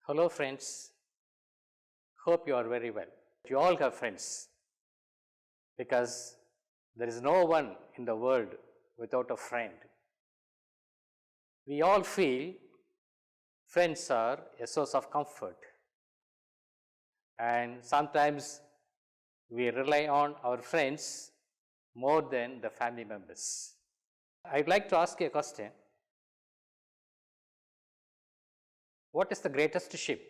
Hello friends, hope you are very well. You all have friends because there is no one in the world without a friend. We all feel friends are a source of comfort, and sometimes we rely on our friends more than the family members. I'd like to ask you a question. What is the greatest ship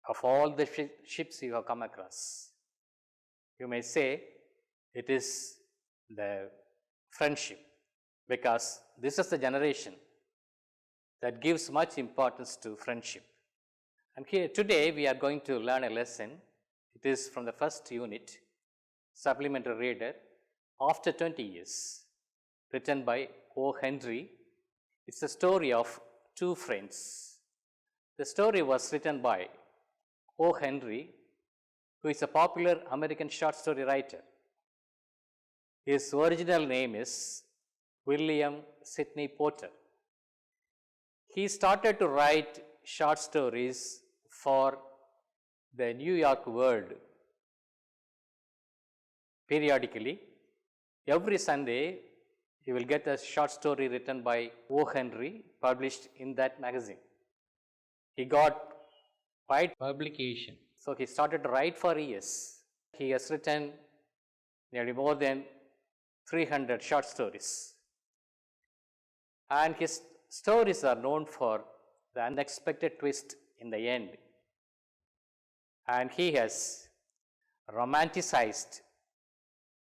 of all the ships you have come across? You may say it is the friendship, because this is the generation that gives much importance to friendship. And here today we are going to learn a lesson. It is from the first unit, Supplementary Reader, After 20 Years, written by O. Henry. It's the story of two friends. The story was written by O. Henry, who is a popular American short story writer. His original name is William Sidney Porter. He started to write short stories for the New York World periodically. Every Sunday, you will get a short story written by O. Henry published in that magazine. He got wide publication. So he started to write for years. He has written nearly more than 300 short stories. And his stories are known for the unexpected twist in the end. And he has romanticized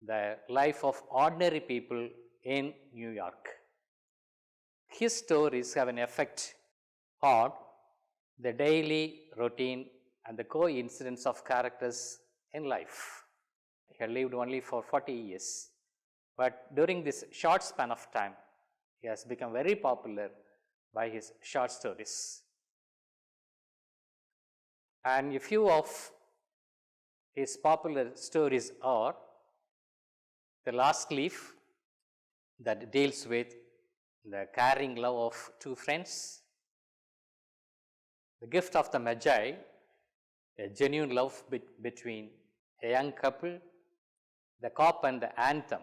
the life of ordinary people in New York. His stories have an effect on the daily routine and the coincidence of characters in life. He had lived only for 40 years, but during this short span of time, he has become very popular by his short stories. And a few of his popular stories are The Last Leaf, that deals with the caring love of two friends, The Gift of the Magi, a genuine love between a young couple, The Cop and the Anthem,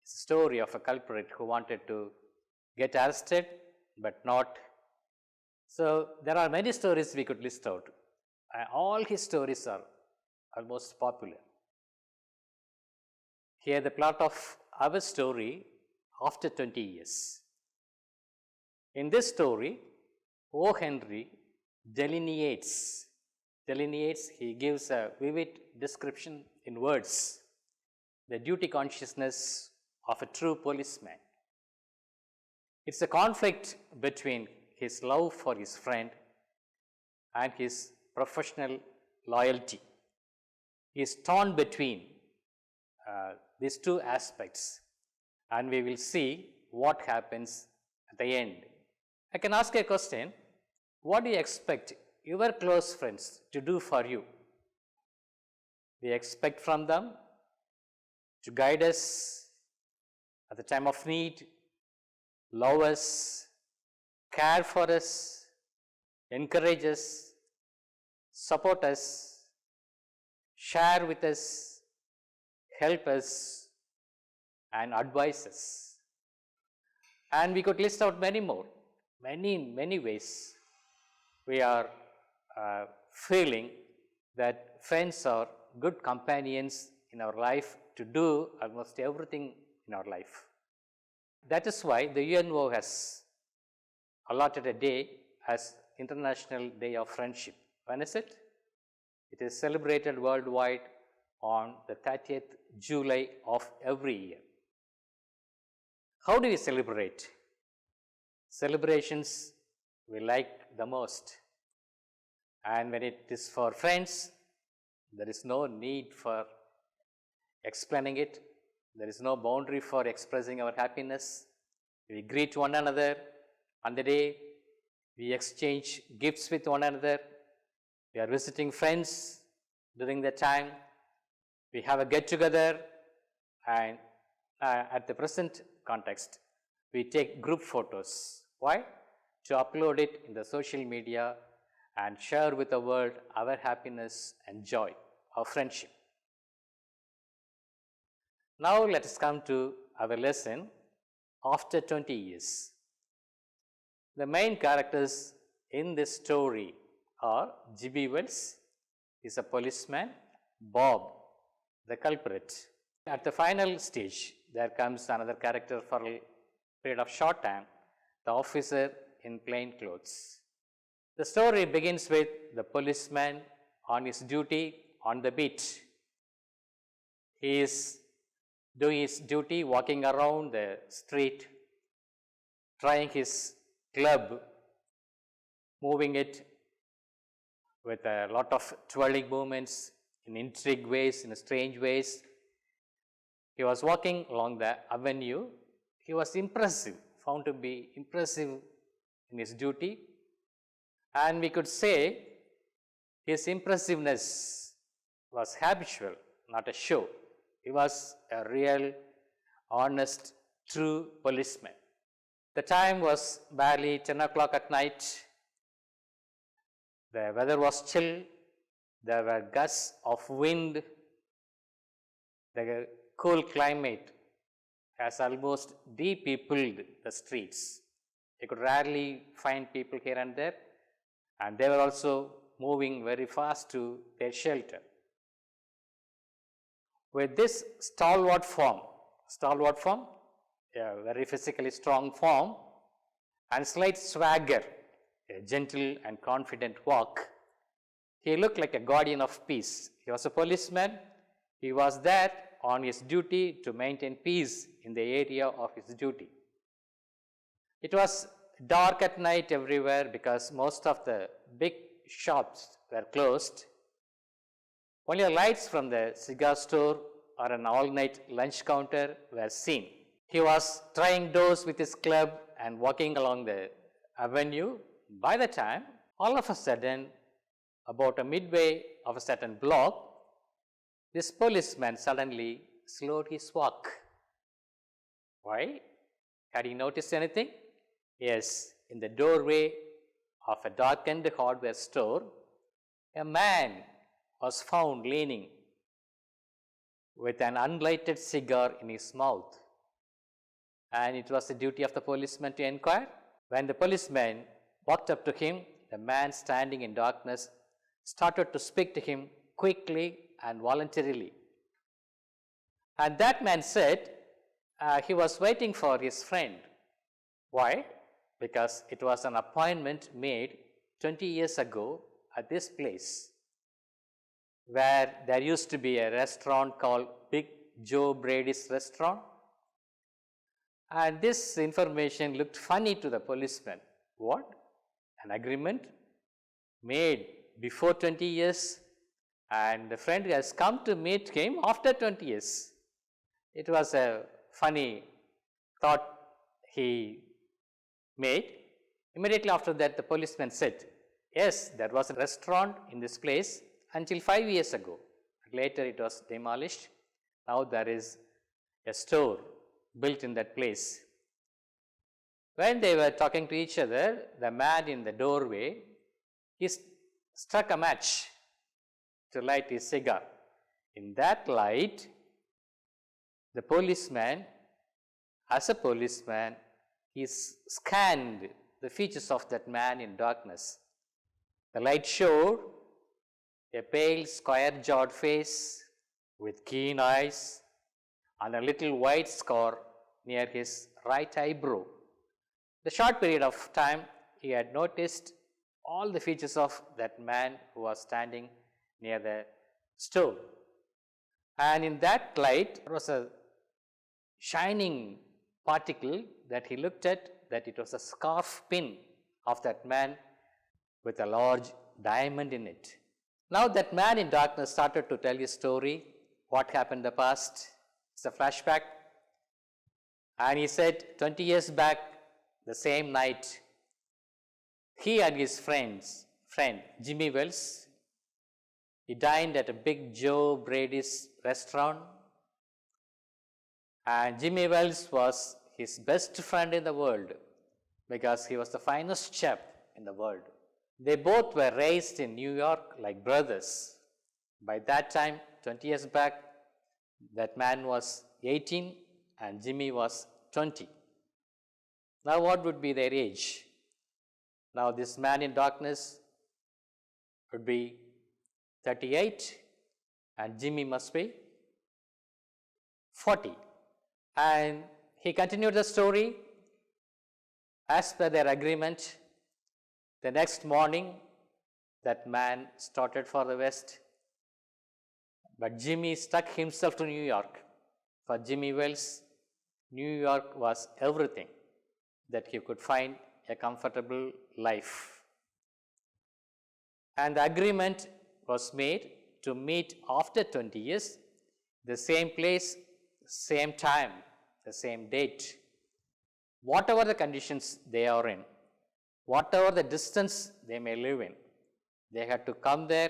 it's a story of a culprit who wanted to get arrested but not. So there are many stories we could list out. All his stories are almost popular. Here the plot of our story, After 20 Years. In this story, O. Henry delineates, he gives a vivid description in words, the duty consciousness of a true policeman. It's a conflict between his love for his friend and his professional loyalty. He is torn between these two aspects, and we will see what happens at the end. I can ask a question. What do you expect your close friends to do for you? We expect from them to guide us at the time of need, love us, care for us, encourage us, support us, share with us, help us, and advise us. And we could list out many more, many ways we are feeling that friends are good companions in our life to do almost everything in our life. That is why the UNO has allotted a day as International Day of Friendship. When is it? It is celebrated worldwide on the 30th July of every year. How do we celebrate? Celebrations we like the most. And when it is for friends, there is no need for explaining it. There is no boundary for expressing our happiness. We greet one another on the day. We exchange gifts with one another. We are visiting friends during the time. We have a get-together, and at the present context, we take group photos. Why? To upload it in the social media and share with the world our happiness and joy, our friendship. Now let us come to our lesson after 20 years. The main characters in this story are Jimmy Wells is a policeman, Bob the culprit. At the final stage, there comes another character for a period of short time, the officer in plain clothes. The story begins with the policeman on his duty on the beat. He is doing his duty, walking around the street, trying his club, moving it with a lot of twirling movements in intrigue ways, in strange ways. He was walking along the avenue. He was impressive, found to be impressive in his duty. And we could say his impressiveness was habitual, not a show. He was a real, honest, true policeman. The time was barely 10 o'clock at night. The weather was chill. There were gusts of wind. The cool climate has almost de-peopled the streets. You could rarely find people here and there, and they were also moving very fast to their shelter. With this stalwart form, a very physically strong form, and slight swagger, a gentle and confident walk, he looked like a guardian of peace. He was a policeman. He was there on his duty to maintain peace in the area of his duty. It was dark at night everywhere because most of the big shops were closed. Only lights from the cigar store or an all-night lunch counter were seen. He was trying doors with his club and walking along the avenue. By the time, all of a sudden, about a midway of a certain block, this policeman suddenly slowed his walk. Why? Had he noticed anything? Yes, in the doorway of a darkened hardware store, a man was found leaning with an unlighted cigar in his mouth. And it was the duty of the policeman to inquire. When the policeman walked up to him, the man standing in darkness started to speak to him quickly and voluntarily. And that man said he was waiting for his friend. Why? Because it was an appointment made 20 years ago at this place, where there used to be a restaurant called Big Joe Brady's Restaurant. And this information looked funny to the policeman. What? An agreement made before 20 years, and the friend has come to meet him after 20 years. It was a funny thought he made. Immediately after that, the policeman said, yes, there was a restaurant in this place until 5 years ago. Later it was demolished. Now there is a store built in that place. When they were talking to each other, the man in the doorway, he struck a match to light his cigar. In that light, the policeman, as a policeman, he scanned the features of that man in darkness. The light showed a pale, square-jawed face with keen eyes and a little white scar near his right eyebrow. The short period of time, he had noticed all the features of that man who was standing near the stove. And in that light, there was a shining particle that he looked at, that it was a scarf pin of that man with a large diamond in it. Now that man in darkness started to tell his story, what happened in the past. It's a flashback. And he said 20 years back, the same night, he and his friend Jimmy Wells, he dined at a Big Joe Brady's restaurant. And Jimmy Wells was his best friend in the world because he was the finest chef in the world. They both were raised in New York like brothers. By that time, 20 years back, that man was 18 and Jimmy was 20. Now, what would be their age? Now, this man in darkness would be 38 and Jimmy must be 40. And he continued the story. As per their agreement, the next morning, that man started for the west, but Jimmy stuck himself to New York. For Jimmy Wells, New York was everything that he could find a comfortable life. And the agreement was made to meet after 20 years, the same place, same time, the same date. Whatever the conditions they are in, whatever the distance they may live in, they had to come there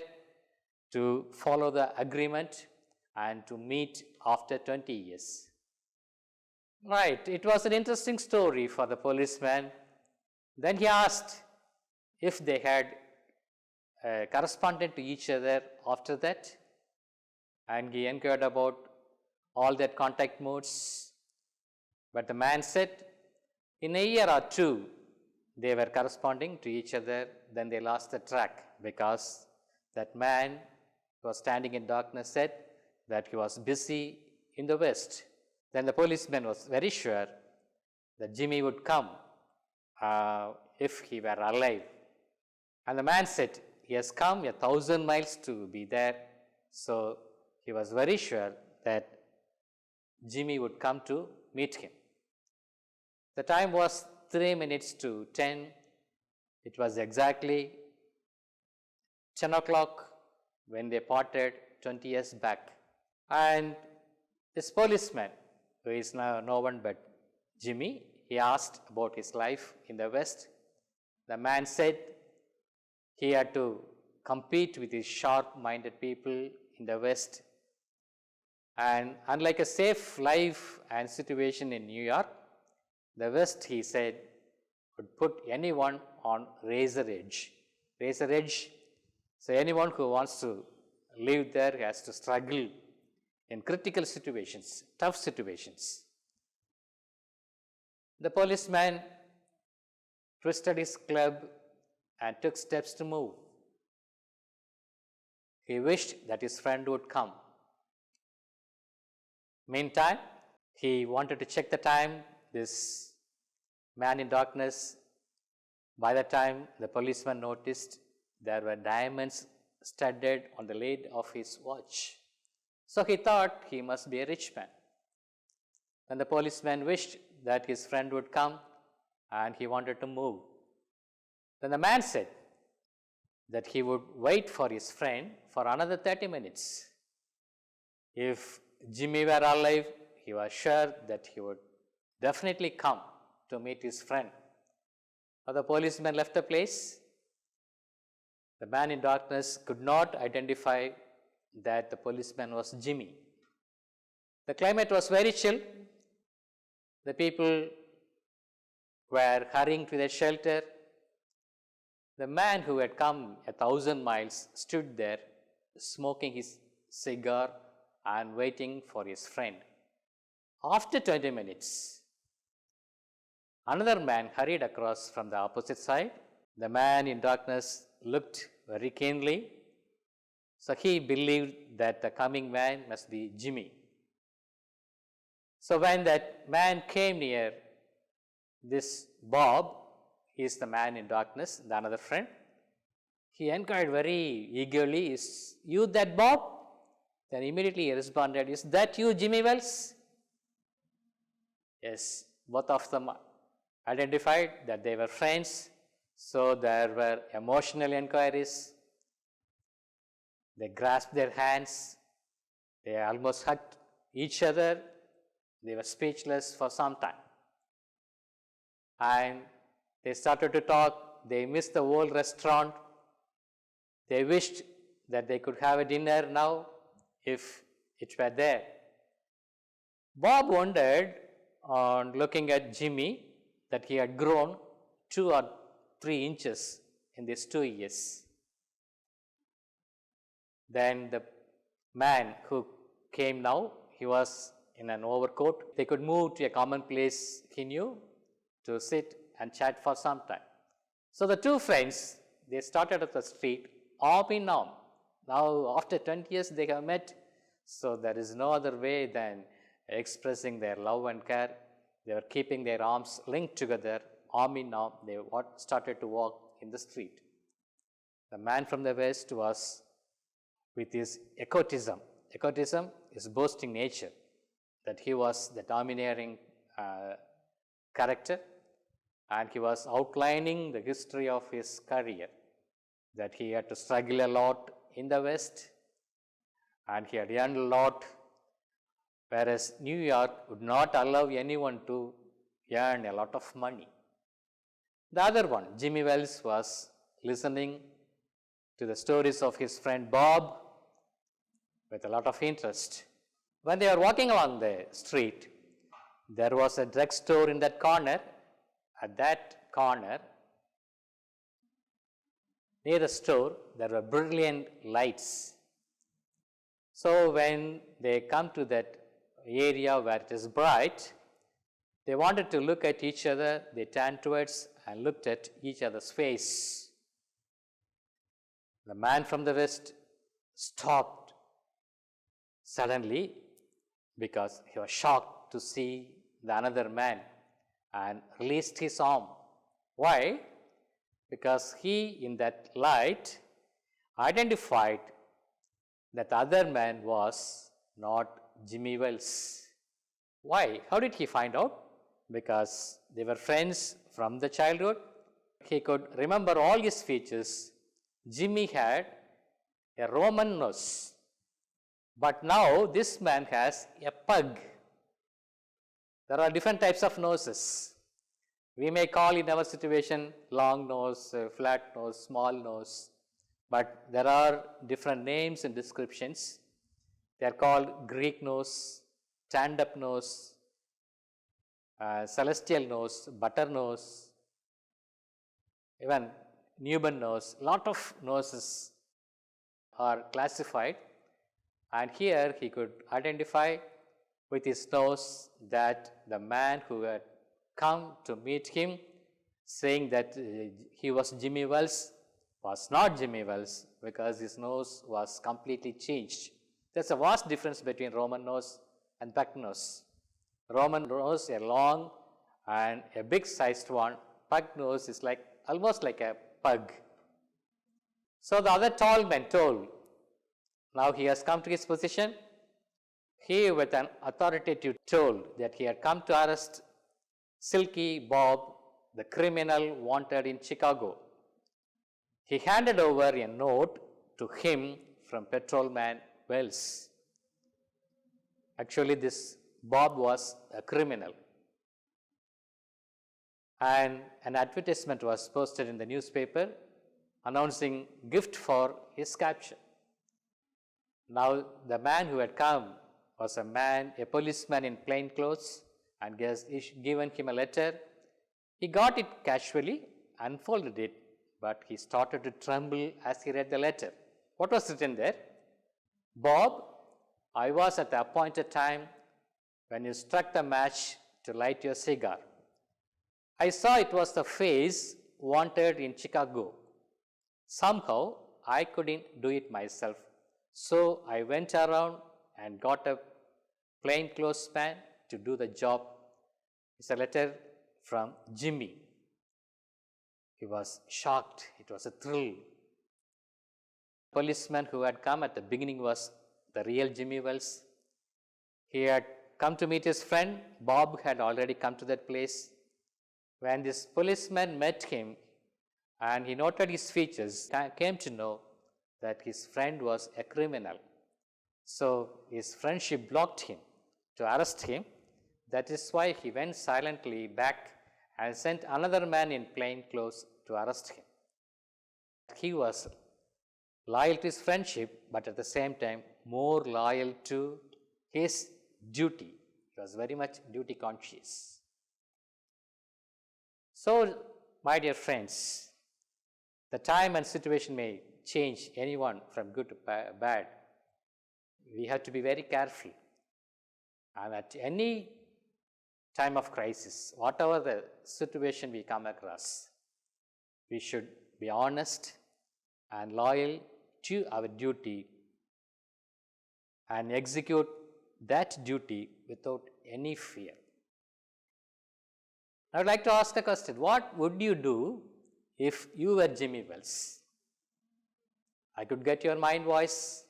to follow the agreement and to meet after 20 years. Right, it was an interesting story for the policeman. Then he asked if they had corresponded to each other after that, and he inquired about all their contact modes. But the man said, in a year or two, they were corresponding to each other, then they lost the track because that man who was standing in darkness said that he was busy in the west. Then the policeman was very sure that Jimmy would come if he were alive. And the man said, he has come 1,000 miles to be there. So he was very sure that Jimmy would come to meet him. The time was 3 minutes to 10. It was exactly 10 o'clock when they parted 20 years back. And this policeman, who is now no one but Jimmy, he asked about his life in the West. The man said he had to compete with these sharp-minded people in the West. And unlike a safe life and situation in New York, the West, he said, would put anyone on razor edge. Razor edge, so anyone who wants to live there has to struggle in critical situations, tough situations. The policeman twisted his club and took steps to move. He wished that his friend would come. Meantime, he wanted to check the time. This man in darkness, by the time the policeman noticed there were diamonds studded on the lid of his watch. So he thought he must be a rich man. Then the policeman wished that his friend would come and he wanted to move. Then the man said that he would wait for his friend for another 30 minutes. If Jimmy were alive, he was sure that he would definitely come to meet his friend. Now the policeman left the place. The man in darkness could not identify that the policeman was Jimmy. The climate was very chill. The people were hurrying to their shelter. The man who had come 1,000 miles stood there smoking his cigar and waiting for his friend. After 20 minutes, another man hurried across from the opposite side. The man in darkness looked very keenly, so he believed that the coming man must be Jimmy. So when that man came near this Bob, he is the man in darkness, the another friend, he inquired very eagerly, is you that Bob? Then immediately he responded, is that you, Jimmy Wells? Yes, both of them identified that they were friends, so there were emotional inquiries. They grasped their hands, they almost hugged each other, they were speechless for some time. And they started to talk, they missed the whole restaurant, they wished that they could have a dinner now if it were there. Bob wondered on looking at Jimmy that he had grown 2 or 3 inches in these 2 years. Then the man who came now, he was in an overcoat. They could move to a common place, he knew, to sit and chat for some time. So the two friends, they started at the street, arm in arm. Now after 20 years they have met, so there is no other way than expressing their love and care. They were keeping their arms linked together, arm in arm. They started to walk in the street. The man from the west was with his egotism. Egotism is boasting nature, that he was the domineering character, and he was outlining the history of his career, that he had to struggle a lot in the West and he had earned a lot, whereas New York would not allow anyone to earn a lot of money. The other one, Jimmy Wells, was listening to the stories of his friend Bob with a lot of interest. When they were walking along the street, there was a drugstore in that corner. At that corner, near the store, there were brilliant lights. So when they come to that area where it is bright, they wanted to look at each other. They turned towards and looked at each other's face. The man from the west stopped suddenly because he was shocked to see the another man and released his arm. Why? Because he, in that light, identified that the other man was not Jimmy Wells. Why? How did he find out? Because they were friends from the childhood. He could remember all his features. Jimmy had a Roman nose, but now this man has a pug. There are different types of noses. We may call in our situation long nose, flat nose, small nose, but there are different names and descriptions. They are called Greek nose, stand-up nose, celestial nose, butter nose, even Newman nose. Lot of noses are classified, and here he could identify with his nose that the man who had come to meet him, saying that he was Jimmy Wells, was not Jimmy Wells because his nose was completely changed. There's a vast difference between Roman nose and pug nose. Roman nose, a long and a big sized one. Pug nose is like almost like a pug. So the other tall man told, now he has come to his position. He, with an authoritative, told that he had come to arrest Silky Bob, the criminal wanted in Chicago. He handed over a note to him from Patrolman Wells. Actually, this Bob was a criminal. And an advertisement was posted in the newspaper announcing gift for his capture. Now, the man who had come was a policeman in plain clothes, and given him a letter. He got it casually, unfolded it, but he started to tremble as he read the letter. What was written there? Bob, I was at the appointed time when you struck the match to light your cigar. I saw it was the face wanted in Chicago. Somehow, I couldn't do it myself. So I went around and got a plainclothes man to do the job. It's a letter from Jimmy. He was shocked. It was a thrill. The policeman who had come at the beginning was the real Jimmy Wells. He had come to meet his friend. Bob had already come to that place. When this policeman met him and he noted his features, came to know that his friend was a criminal. So his friendship blocked him to arrest him. That is why he went silently back and sent another man in plain clothes to arrest him. He was loyal to his friendship, but at the same time more loyal to his duty. He was very much duty conscious. So, my dear friends, The time and situation may change anyone from good to bad. We have to be very careful. And at any time of crisis, whatever the situation we come across, we should be honest and loyal to our duty and execute that duty without any fear. I would like to ask a question. What would you do if you were Jimmy Wells? I could get your mind voice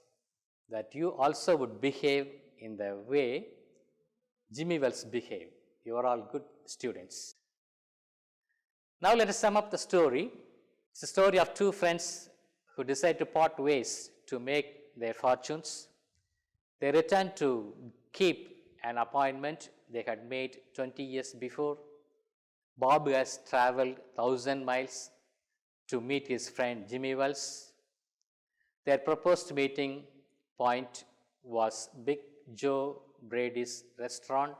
that you also would behave in the way Jimmy Wells behaved. You are all good students. Now let us sum up the story. It's a story of two friends who decide to part ways to make their fortunes. They return to keep an appointment they had made 20 years before. Bob has traveled 1,000 miles to meet his friend Jimmy Wells. Their proposed meeting point was Big Joe Brady's restaurant.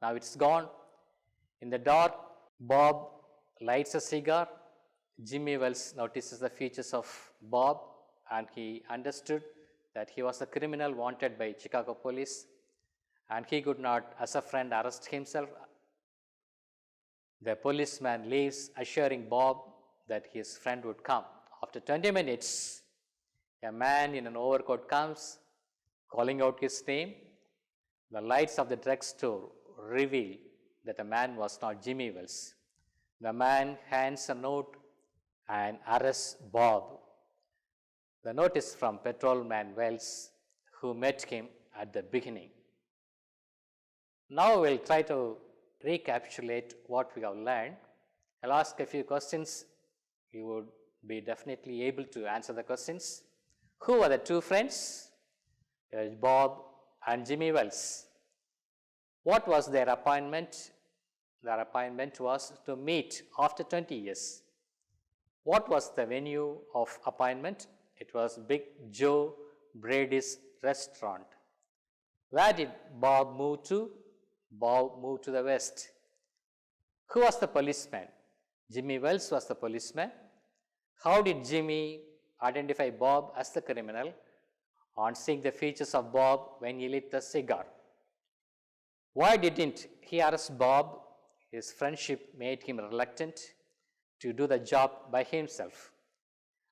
Now it's gone. In the dark, Bob lights a cigar. Jimmy Wells notices the features of Bob, and he understood that he was a criminal wanted by Chicago police, and he could not, as a friend, arrest himself. The policeman leaves, assuring Bob that his friend would come. After 20 minutes, a man in an overcoat comes, calling out his name. The lights of the drugstore reveal that the man was not Jimmy Wells. The man hands a note and arrests Bob. The note is from Patrolman Wells, who met him at the beginning. Now we'll try to recapitulate what we have learned. I'll ask a few questions. You would be definitely able to answer the questions. Who are the two friends? Bob and Jimmy Wells. What was their appointment? Their appointment was to meet after 20 years. What was the venue of appointment? It was Big Joe Brady's restaurant. Where did Bob move to? Bob moved to the west. Who was the policeman? Jimmy Wells was the policeman. How did Jimmy identify Bob as the criminal? On seeing the features of Bob when he lit the cigar. Why didn't he arrest Bob? His friendship made him reluctant to do the job by himself.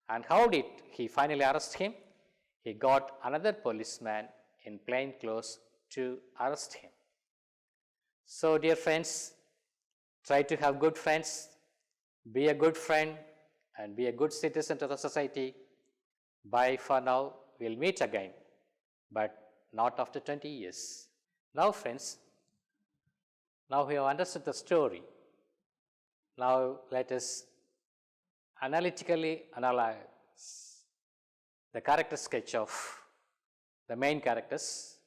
And how did he finally arrest him? He got another policeman in plain clothes to arrest him. So, dear friends, try to have good friends, be a good friend, and be a good citizen to the society. Bye for now. We'll meet again, but not after 20 years. Now, friends, now we have understood the story. Now, let us analytically analyze the character sketch of the main characters.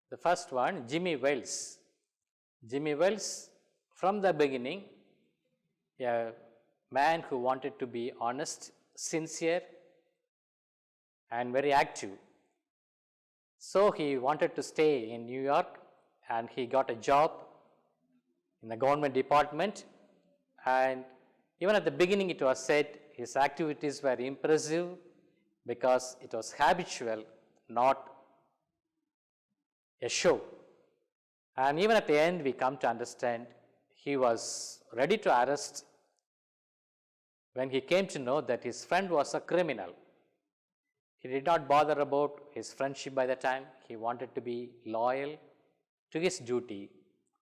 The first one, Jimmy Wells. Jimmy Wells, from the beginning, a man who wanted to be honest, sincere, and very active. So he wanted to stay in New York, and he got a job in the government department. And even at the beginning it was said his activities were impressive because it was habitual, not a show. And even at the end we come to understand he was ready to arrest when he came to know that his friend was a criminal. He did not bother about his friendship by the time. He wanted to be loyal to his duty.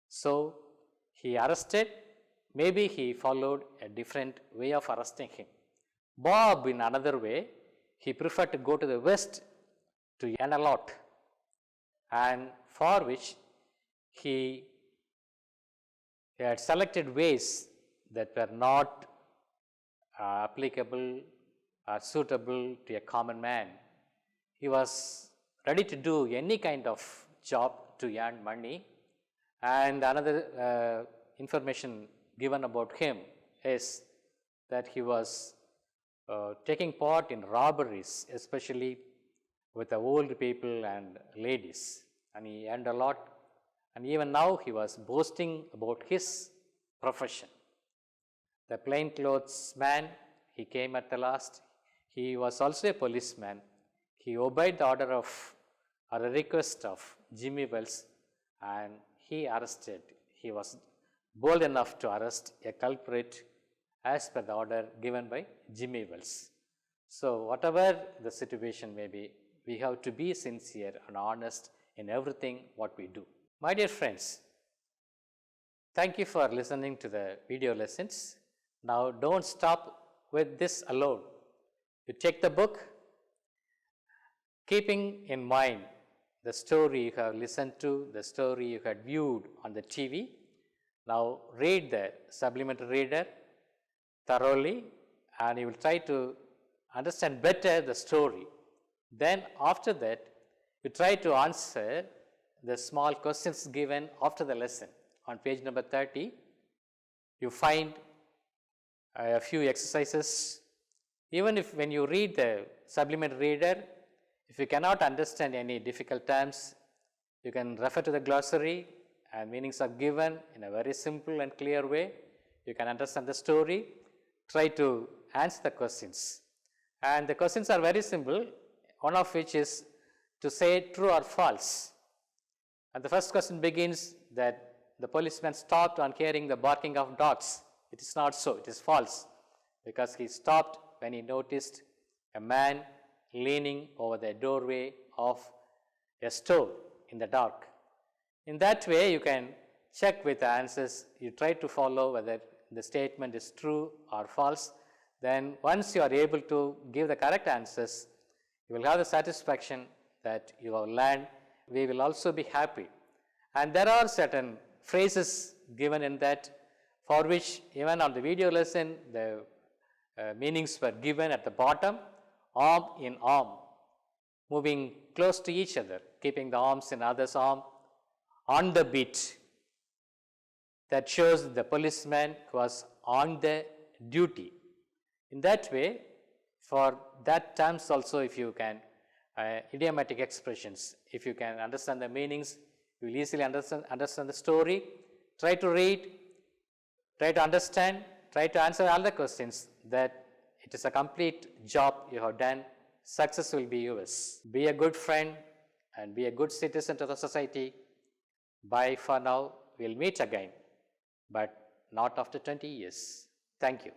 So he arrested. Maybe he followed a different way of arresting him. Bob, in another way, he preferred to go to the west to earn a lot, and for which he had selected ways that were not applicable or suitable to a common man. He was ready to do any kind of job to earn money. And another information given about him is that he was taking part in robberies, especially with the old people and ladies, and he earned a lot. And even now he was boasting about his profession. The plainclothes man, he came at the last. He was also a policeman. He obeyed the order of or a request of Jimmy Wells, and he arrested. He was bold enough to arrest a culprit as per the order given by Jimmy Wells. So whatever the situation may be, we have to be sincere and honest in everything what we do. My dear friends, thank you for listening to the video lessons. Now don't stop with this alone. You take the book, keeping in mind the story you have listened to, the story you had viewed on the TV. Now read the supplementary reader thoroughly, and you will try to understand better the story. Then after that, you try to answer the small questions given after the lesson. On page number 30, you find a few exercises. Even if when you read the supplementary reader, if you cannot understand any difficult terms, you can refer to the glossary, and meanings are given in a very simple and clear way. You can understand the story. Try to answer the questions. And the questions are very simple, one of which is to say true or false. And the first question begins that the policeman stopped on hearing the barking of dogs. It is not so, it is false, because he stopped when he noticed a man leaning over the doorway of a store in the dark. In that way, you can check with the answers. You try to follow whether the statement is true or false. Then once you are able to give the correct answers, you will have the satisfaction that you have learned. We will also be happy. And there are certain phrases given in that, for which even on the video lesson, the meanings were given at the bottom. Arm in arm, moving close to each other, keeping the arms in other's arm, on the beat. That shows the policeman was on the duty. In that way, for that terms also, if you can, idiomatic expressions, if you can understand the meanings, you will easily understand the story. Try to read, try to understand, try to answer all the questions. That it is a complete job you have done. Success will be yours. Be a good friend and be a good citizen to the society. Bye for now. We'll meet again, but not after 20 years. Thank you.